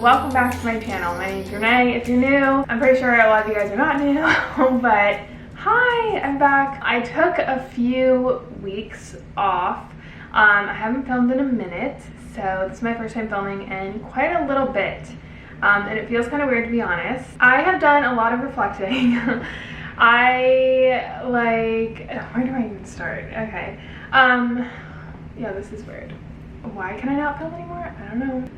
welcome back to my channel. My name's Renee. If you're new, I'm pretty sure a lot of you guys are not new, but hi, I'm back. I took a few weeks off. I haven't filmed in a minute, so this is my first time filming in quite a little bit, and it feels kind of weird to be honest. I have done a lot of reflecting. Where do I even start? Okay, yeah, this is weird. Why can I not film anymore? I don't know.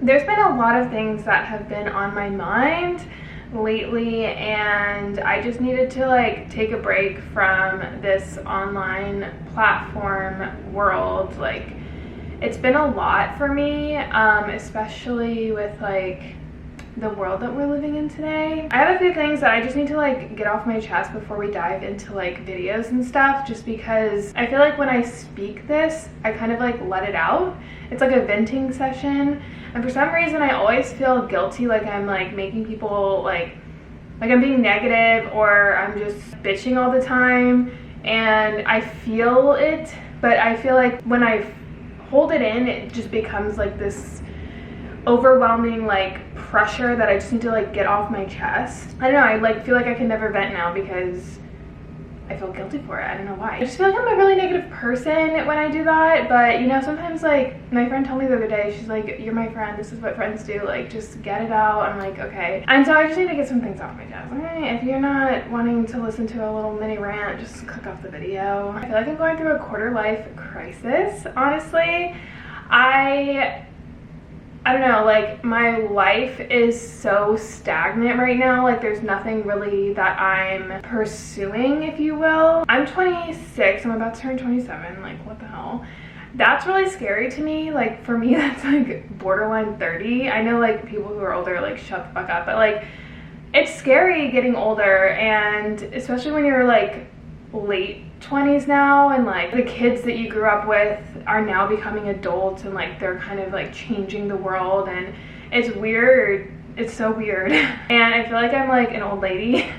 There's been a lot of things that have been on my mind lately, and I just needed to take a break from this online platform world. It's been a lot for me, especially with the world that we're living in today. I have a few things that I just need to get off my chest before we dive into videos and stuff, just because I feel like when I speak this, I kind of let it out. It's like a venting session, and for some reason I always feel guilty, I'm making people I'm being negative, or I'm just bitching all the time, and I feel it, but I feel like when I hold it in, it just becomes this overwhelming pressure that I just need to get off my chest. I don't know, I feel like I can never vent now because I feel guilty for it. I don't know why. I just feel like I'm a really negative person when I do that, but you know, sometimes my friend told me the other day, she's like, you're my friend, this is what friends do, just get it out. I'm like, okay. And so I just need to get some things off my chest. Okay, if you're not wanting to listen to a little mini rant, just click off the video. I feel like I'm going through a quarter life crisis, honestly. I don't know, my life is so stagnant right now. There's nothing really that I'm pursuing, if you will. I'm 26, I'm about to turn 27, what the hell? That's really scary to me. For me, that's borderline 30. I know people who are older shut the fuck up, but it's scary getting older, and especially when you're late 20s now, and the kids that you grew up with are now becoming adults, and they're kind of changing the world, and it's weird. It's so weird. And I feel like I'm an old lady.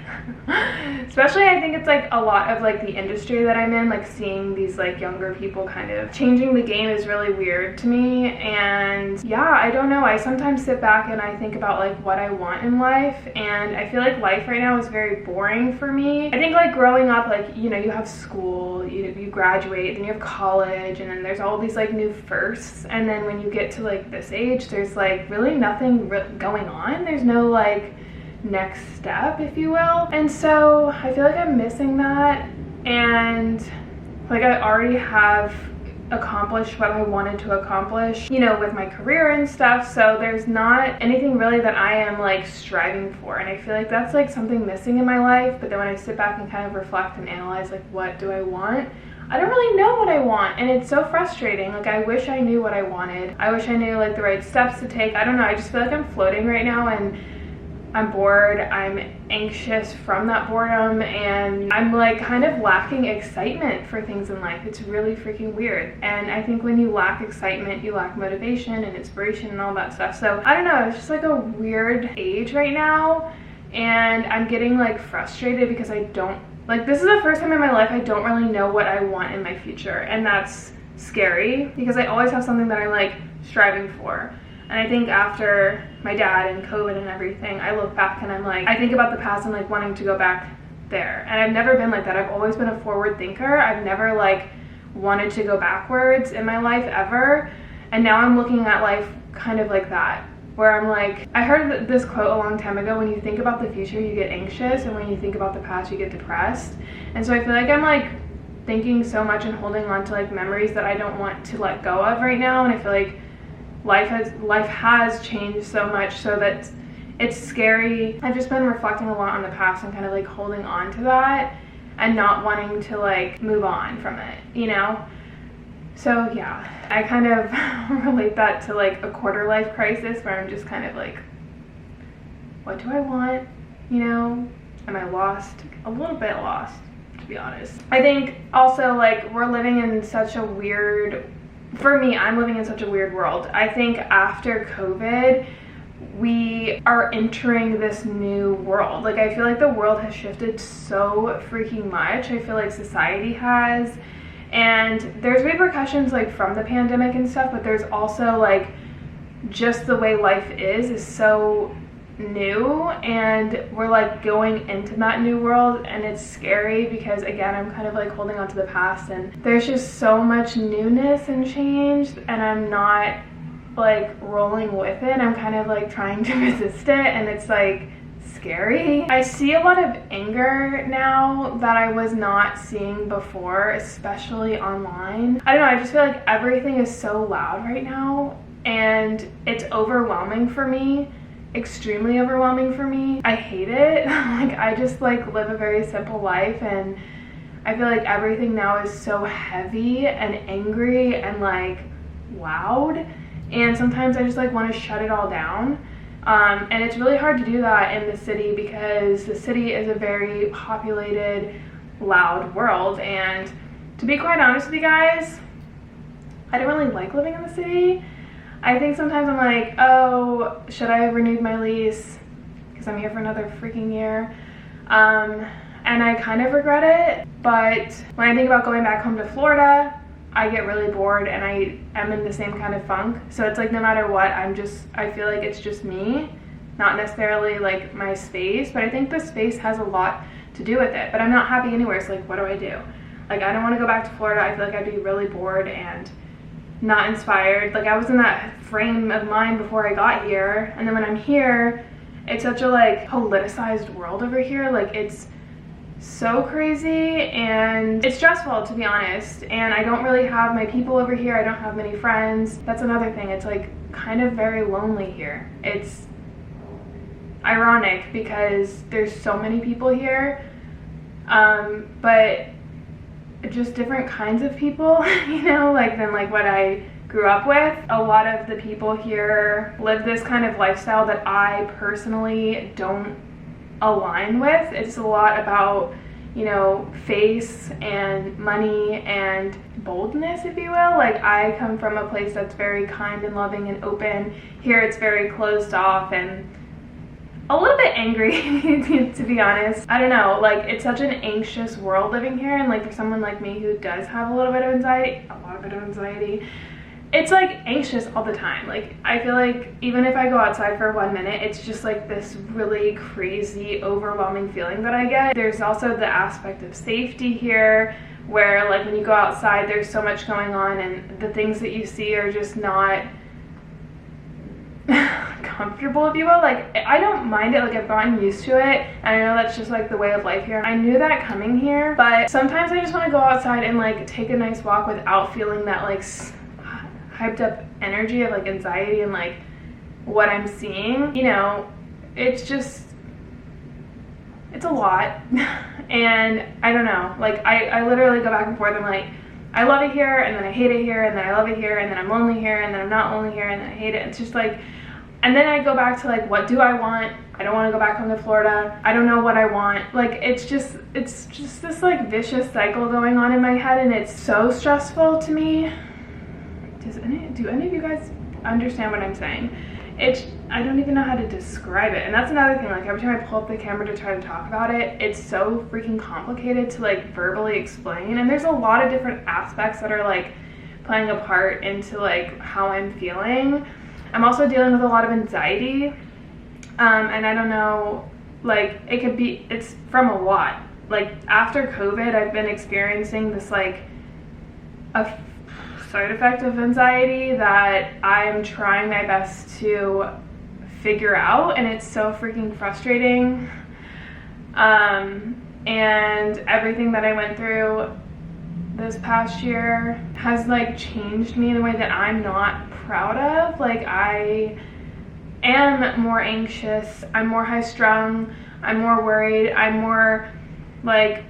Especially I think it's a lot of the industry that I'm in, seeing these younger people kind of changing the game is really weird to me. And yeah, I don't know, I sometimes sit back and I think about what I want in life, and I feel life right now is very boring for me. I think growing up, you know, you have school, you graduate, then you have college, and then there's all these new firsts, and then when you get to this age, there's really nothing going on. There's no next step, if you will. And so I feel I'm missing that, and I already have accomplished what I wanted to accomplish, you know, with my career and stuff, so there's not anything really that I am striving for, and I feel that's something missing in my life. But then when I sit back and kind of reflect and analyze what do I want, I don't really know what I want, and it's so frustrating. I wish I knew what I wanted. I wish I knew the right steps to take. I don't know, I just feel I'm floating right now, and I'm bored, I'm anxious from that boredom, and I'm kind of lacking excitement for things in life. It's really freaking weird. And I think when you lack excitement, you lack motivation and inspiration and all that stuff. So I don't know, it's just a weird age right now, and I'm getting frustrated because I don't, this is the first time in my life I don't really know what I want in my future, and that's scary because I always have something that I'm striving for. And I think after my dad and COVID and everything, I look back and I think about the past and wanting to go back there. And I've never been like that. I've always been a forward thinker. I've never wanted to go backwards in my life ever. And now I'm looking at life kind of like that, where I'm I heard this quote a long time ago: when you think about the future, you get anxious, and when you think about the past, you get depressed. And so I feel I'm thinking so much and holding on to memories that I don't want to let go of right now. And I feel life has changed so much, so that it's scary. I've just been reflecting a lot on the past and kind of holding on to that and not wanting to move on from it, you know? So yeah, I kind of relate that to a quarter life crisis, where I'm just kind of what do I want, you know? Am I lost? A little bit lost, to be honest. I think also we're living in such a weird, for me, I'm living in such a weird world. I think after COVID, we are entering this new world. I feel the world has shifted so freaking much. I feel society has, and there's repercussions from the pandemic and stuff, but there's also just the way life is so new, and we're like going into that new world, and it's scary because again I'm kind of like holding on to the past, and there's just so much newness and change, and I'm not like rolling with it. I'm kind of like trying to resist it, and it's like scary. I see a lot of anger now that I was not seeing before, especially online. I don't know, I just feel like everything is so loud right now, and it's overwhelming for me, extremely overwhelming for me. I hate it. Like I just like live a very simple life, and I feel like everything now is so heavy and angry and like loud, and sometimes I just like want to shut it all down. And it's really hard to do that in the city because the city is a very populated, loud world, and to be quite honest with you guys, I don't really like living in the city. I think sometimes I'm like, oh, should I have renewed my lease? Because I'm here for another freaking year. And I kind of regret it. But when I think about going back home to Florida, I get really bored and I am in the same kind of funk. So it's like no matter what, I feel like it's just me, not necessarily like my space. But I think the space has a lot to do with it. But I'm not happy anywhere, so like what do I do? Like I don't want to go back to Florida. I feel like I'd be really bored and not inspired. Like I was in that frame of mind before I got here, and then when I'm here, it's such a like politicized world over here. Like it's so crazy and it's stressful, to be honest, and I don't really have my people over here. I don't have many friends. That's another thing. It's like kind of very lonely here. It's ironic because there's so many people here, but just different kinds of people, you know, like than like what I grew up with. A lot of the people here live this kind of lifestyle that I personally don't align with. It's a lot about, you know, face and money and boldness, if you will. Like I come from a place that's very kind and loving and open. Here it's very closed off and a little bit angry, to be honest. I don't know, like it's such an anxious world living here, and like for someone like me who does have a little bit of anxiety, it's like anxious all the time. Like I feel like even if I go outside for 1 minute, it's just like this really crazy, overwhelming feeling that I get. There's also the aspect of safety here, where like when you go outside, there's so much going on, and the things that you see are just not comfortable, if you will. Like I don't mind it, like I've gotten used to it, and I know that's just like the way of life here. I knew that coming here, but sometimes I just want to go outside and like take a nice walk without feeling that like hyped up energy of like anxiety and like what I'm seeing, you know. It's just, it's a lot. And I don't know, like I literally go back and forth. I'm like, I love it here, and then I hate it here, and then I love it here, and then I'm lonely here, and then I'm not lonely here, and then I hate it. It's just like, and then I go back to like, what do I want? I don't want to go back home to Florida. I don't know what I want. Like it's just this like vicious cycle going on in my head, and it's so stressful to me. Do any of you guys understand what I'm saying? I don't even know how to describe it. And that's another thing, like every time I pull up the camera to try to talk about it, it's so freaking complicated to like verbally explain. And there's a lot of different aspects that are like playing a part into like how I'm feeling. I'm also dealing with a lot of anxiety. And I don't know, like it's from a lot. Like after COVID, I've been experiencing this like a side effect of anxiety that I'm trying my best to figure out, and it's so freaking frustrating. And everything that I went through this past year has like changed me in a way that I'm not proud of. Like I am more anxious, I'm more high strung, I'm more worried, I'm more like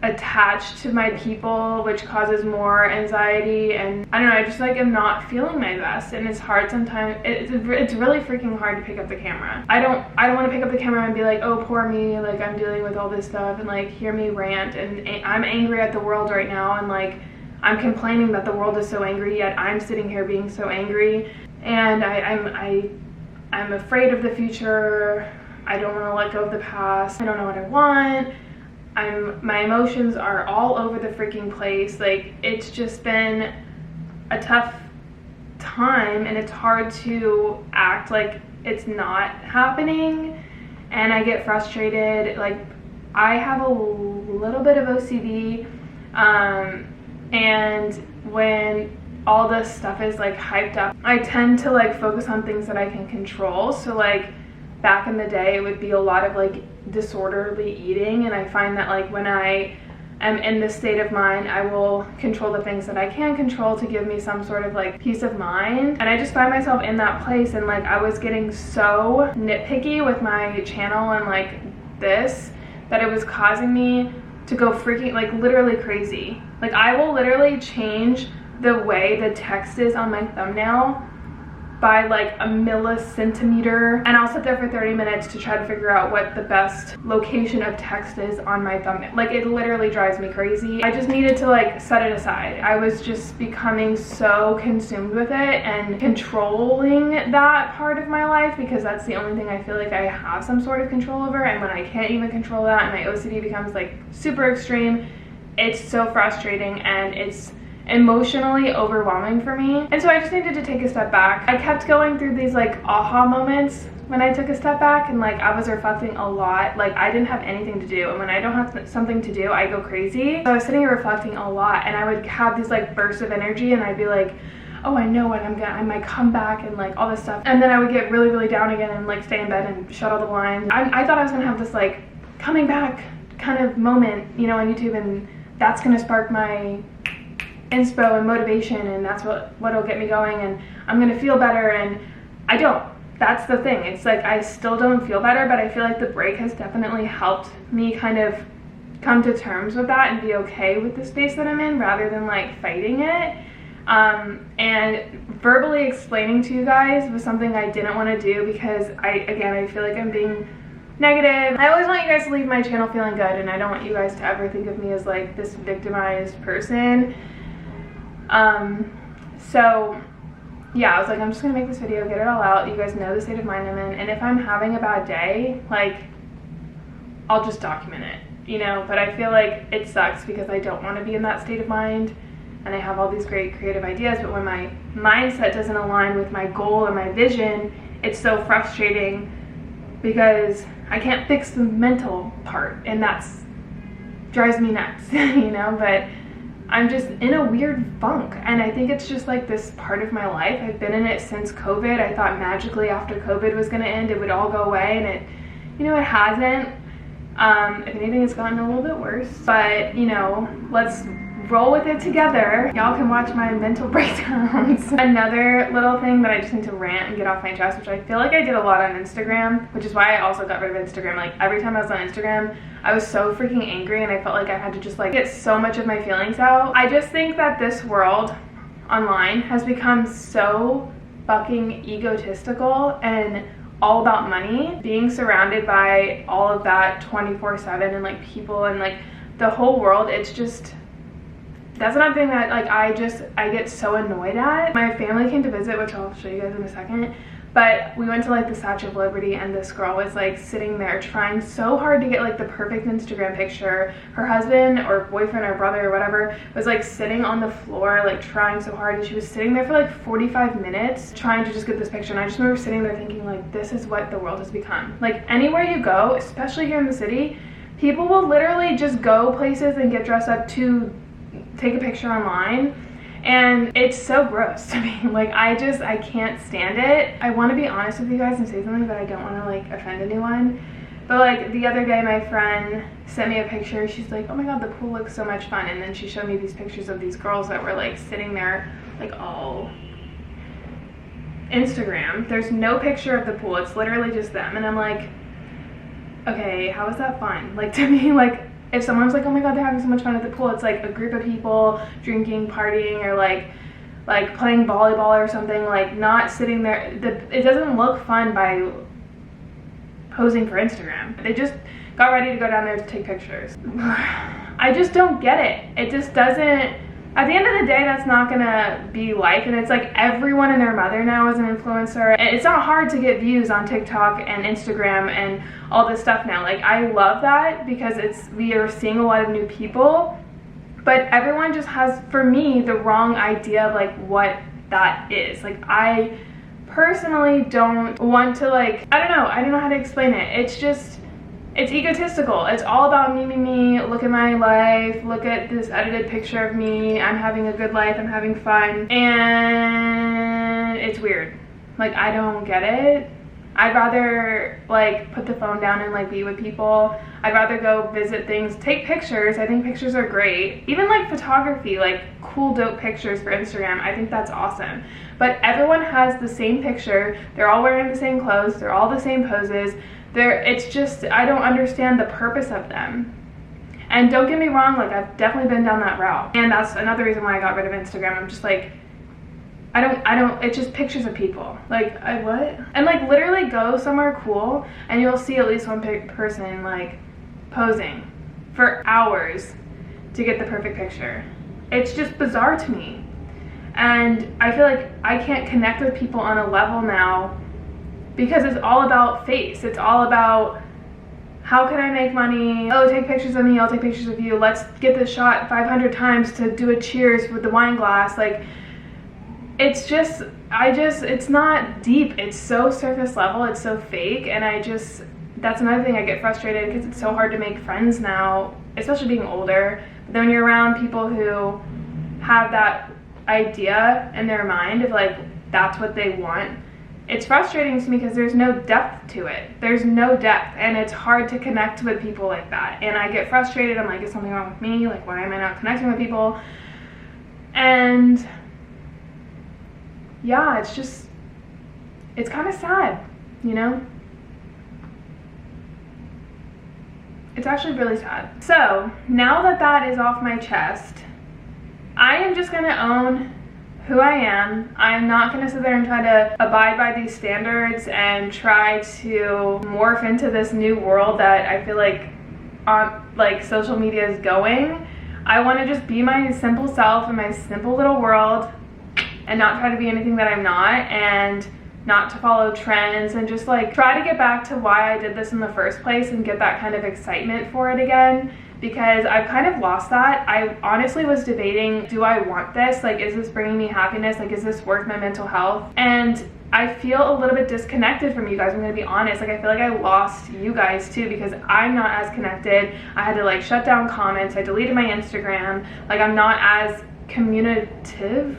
attached to my people, which causes more anxiety. And I don't know, I just like am not feeling my best, and it's hard sometimes. It's really freaking hard to pick up the camera. I don't want to pick up the camera and be like, oh poor me, like I'm dealing with all this stuff, and like hear me rant, and I'm angry at the world right now, and like I'm complaining that the world is so angry, yet I'm sitting here being so angry, and I'm afraid of the future. I don't want to let go of the past. I don't know what I want. My emotions are all over the freaking place. Like it's just been a tough time, and it's hard to act like it's not happening, and I get frustrated. Like, I have a little bit of OCD, and when all this stuff is like hyped up, I tend to like focus on things that I can control. So like back in the day, it would be a lot of like disorderly eating, and I find that like when I am in this state of mind, I will control the things that I can control to give me some sort of like peace of mind. And I just find myself in that place, and like I was getting so nitpicky with my channel and like this, that it was causing me to go freaking like literally crazy. Like, I will literally change the way the text is on my thumbnail by like a millicentimeter, and I'll sit there for 30 minutes to try to figure out what the best location of text is on my thumbnail. Like, it literally drives me crazy. I just needed to like set it aside. I was just becoming so consumed with it and controlling that part of my life, because that's the only thing I feel like I have some sort of control over. And when I can't even control that and my OCD becomes like super extreme, it's so frustrating and it's emotionally overwhelming for me. And so I just needed to take a step back. I kept going through these like aha moments when I took a step back, and like I was reflecting a lot. Like, I didn't have anything to do, and when I don't have something to do, I go crazy. So I was sitting here reflecting a lot, and I would have these like bursts of energy, and I'd be like, oh, I know what I might come back and like all this stuff. And then I would get really down again and like stay in bed and shut all the blinds. I thought I was gonna have this like coming back kind of moment, you know, on YouTube, and that's gonna spark my inspo and motivation, and that's what'll get me going, and I'm gonna feel better. And I don't. That's the thing. It's like I still don't feel better, but I feel like the break has definitely helped me kind of come to terms with that and be okay with the space that I'm in, rather than like fighting it. And verbally explaining to you guys was something I didn't want to do, because I feel like I'm being negative. I always want you guys to leave my channel feeling good, and I don't want you guys to ever think of me as like this victimized person. So yeah, I was like, I'm just gonna make this video, get it all out. You guys know the state of mind I'm in, and if I'm having a bad day, like, I'll just document it, you know. But I feel like it sucks because I don't want to be in that state of mind, and I have all these great creative ideas, but when my mindset doesn't align with my goal and my vision, it's so frustrating because I can't fix the mental part, and that's drives me nuts, you know. But I'm just in a weird funk, and I think it's just like this part of my life. I've been in it since COVID. I thought magically after COVID was gonna end, it would all go away, and it, you know, it hasn't. If anything, it's gotten a little bit worse, but you know, let's roll with it together. Y'all can watch my mental breakdowns. Another little thing that I just need to rant and get off my chest, which I feel like I did a lot on Instagram, which is why I also got rid of Instagram. Like, every time I was on Instagram, I was so freaking angry, and I felt like I had to just like get so much of my feelings out. I just think that this world online has become so fucking egotistical and all about money. Being surrounded by all of that 24/7 and like people and like the whole world, it's just, that's not thing that like I get so annoyed at. My family came to visit, which I'll show you guys in a second, but we went to like the Statue of Liberty, and this girl was like sitting there trying so hard to get like the perfect Instagram picture. Her husband or boyfriend or brother or whatever was like sitting on the floor like trying so hard, and she was sitting there for like 45 minutes trying to just get this picture. And I just remember sitting there thinking, like, this is what the world has become. Like, anywhere you go, especially here in the city, people will literally just go places and get dressed up to take a picture online, and it's so gross to me. Like, I can't stand it. I want to be honest with you guys and say something, but I don't want to like offend anyone. But like the other day, my friend sent me a picture. She's like, oh my god, the pool looks so much fun. And then she showed me these pictures of these girls that were like sitting there like all Instagram. There's no picture of the pool, it's literally just them. And I'm like, okay, how is that fun? Like, to me, like, if someone's like, oh my god, they're having so much fun at the pool, it's like a group of people drinking, partying, or like playing volleyball or something, like not sitting there. It doesn't look fun by posing for Instagram. They just got ready to go down there to take pictures. I just don't get it. It just doesn't, at the end of the day, that's not gonna be life. And it's like everyone and their mother now is an influencer. And it's not hard to get views on TikTok and Instagram and all this stuff now. Like, I love that because we are seeing a lot of new people, but everyone just has, for me, the wrong idea of like what that is. Like, I personally don't want to, like, I don't know how to explain it. It's just, it's egotistical. It's all about me, look at my life, look at this edited picture of me, I'm having a good life, I'm having fun, and it's weird. Like, I don't get it. I'd rather, like, put the phone down and, like, be with people. I'd rather go visit things, take pictures. I think pictures are great. Even, like, photography, like, cool, dope pictures for Instagram. I think that's awesome. But everyone has the same picture. They're all wearing the same clothes. They're all the same poses. It's just, I don't understand the purpose of them. And don't get me wrong, like, I've definitely been down that route. And that's another reason why I got rid of Instagram. I'm just like, I don't, it's just pictures of people. Like, what? And, like, literally go somewhere cool and you'll see at least one person, like, posing for hours to get the perfect picture. It's just bizarre to me. And I feel like I can't connect with people on a level now because it's all about face. It's all about, how can I make money? Oh, take pictures of me, I'll take pictures of you. Let's get this shot 500 times to do a cheers with the wine glass. Like, it's just, it's not deep. It's so surface level, it's so fake, and that's another thing I get frustrated because it's so hard to make friends now, especially being older. But then when you're around people who have that idea in their mind of, like, that's what they want, it's frustrating to me because there's no depth to it. There's no depth, and it's hard to connect with people like that. And I get frustrated. I'm like, is something wrong with me? Like, why am I not connecting with people? And yeah, it's just, it's kind of sad, you know? It's actually really sad. So now that that is off my chest, I am just gonna own who I am. I'm not gonna sit there and try to abide by these standards and try to morph into this new world that I feel like social media is going. I wanna just be my simple self in my simple little world and not try to be anything that I'm not, and not to follow trends, and just, like, try to get back to why I did this in the first place and get that kind of excitement for it again, because I've kind of lost that. I honestly was debating, do I want this? Like, is this bringing me happiness? Like, is this worth my mental health? And I feel a little bit disconnected from you guys, I'm gonna be honest. Like, I feel like I lost you guys too because I'm not as connected. I had to, like, shut down comments. I deleted my Instagram. Like, I'm not as communicative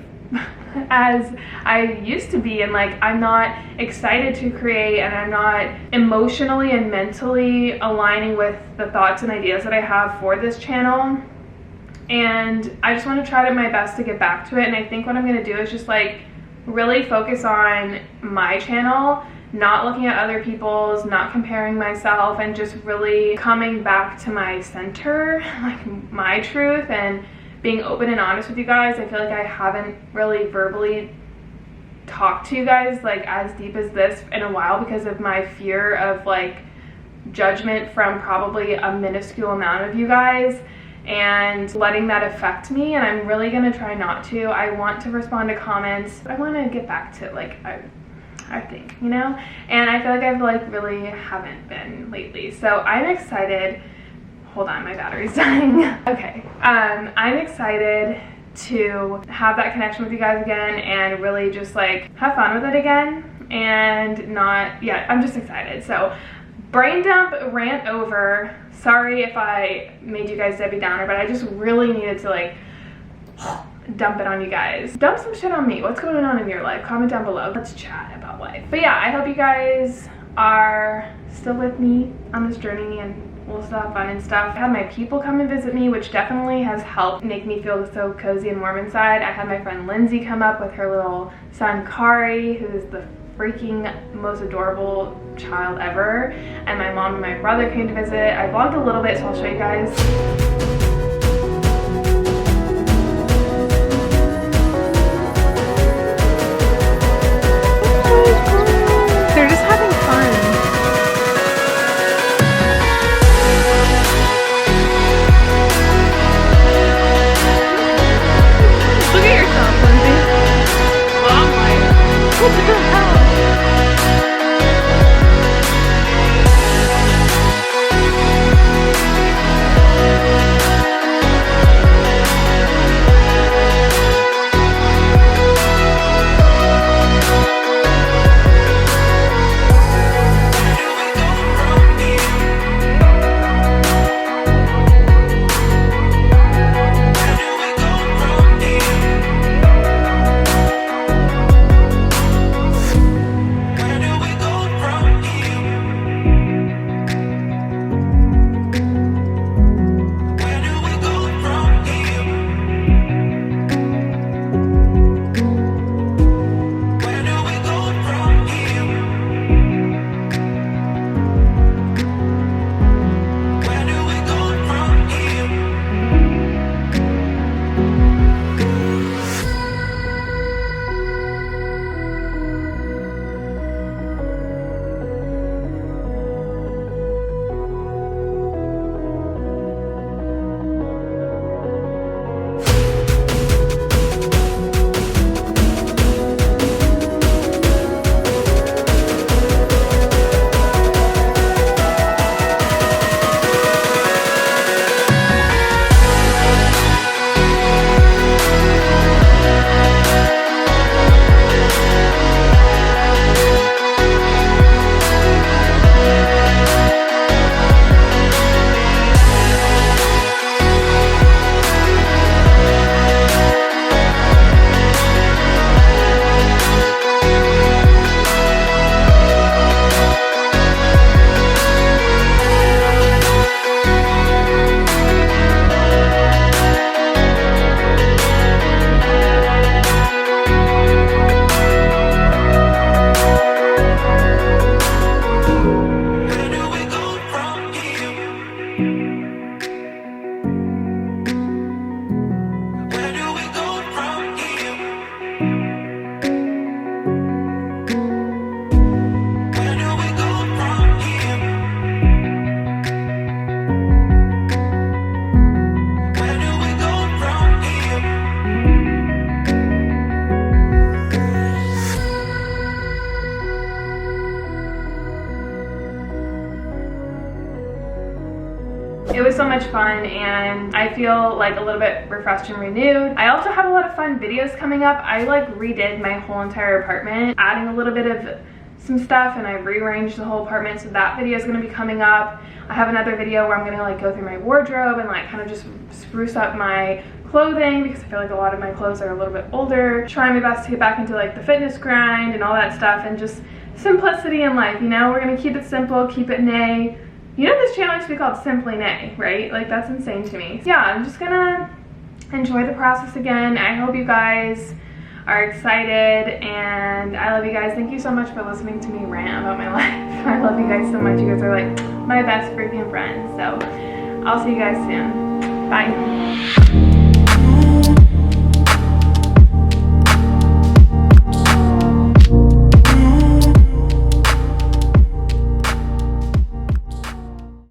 as I used to be, and, like, I'm not excited to create, and I'm not emotionally and mentally aligning with the thoughts and ideas that I have for this channel. And I just want to try my best to get back to it. And I think what I'm going to do is just, like, really focus on my channel, not looking at other people's, not comparing myself, and just really coming back to my center, like my truth, and being open and honest with you guys. I feel like I haven't really verbally talked to you guys, like, as deep as this in a while because of my fear of, like, judgment from probably a minuscule amount of you guys and letting that affect me. And I'm really gonna try not to. I want to respond to comments. I want to get back to, like, I think, you know? And I feel like I've, like, really haven't been lately. So I'm excited. Hold on, my battery's dying. Okay, I'm excited to have that connection with you guys again and really just, like, have fun with it again, and not, yeah, I'm just excited. So brain dump, rant over. Sorry if I made you guys Debbie Downer, but I just really needed to, like, dump it on you guys. Dump some shit on me. What's going on in your life? Comment down below. Let's chat about life. But yeah, I hope you guys are still with me on this journey, and we'll still have fun and stuff. I had my people come and visit me, which definitely has helped make me feel so cozy and warm inside. I had my friend Lindsay come up with her little son Kari, who is the freaking most adorable child ever. And my mom and my brother came to visit. I vlogged a little bit, so I'll show you guys. They're just having fun. Look at yourself, Lindsay. Oh my. What the hell? was so much fun and I feel like a little bit refreshed and renewed. I also have a lot of fun videos coming up. I like redid my whole entire apartment, adding a little bit of some stuff, and I rearranged the whole apartment, so that video is going to be coming up. I have another video where I'm going to like go through my wardrobe and like kind of just spruce up my clothing, because I feel like a lot of my clothes are a little bit older. Trying my best to get back into like the fitness grind and all that stuff, and just simplicity in life, you know? We're going to keep it simple, keep it nay. You know, this channel used to be called Simply Nay, right? Like, that's insane to me. So yeah, I'm just gonna enjoy the process again. I hope you guys are excited, and I love you guys. Thank you so much for listening to me rant about my life. I love you guys so much. You guys are like my best freaking friends. So I'll see you guys soon. Bye.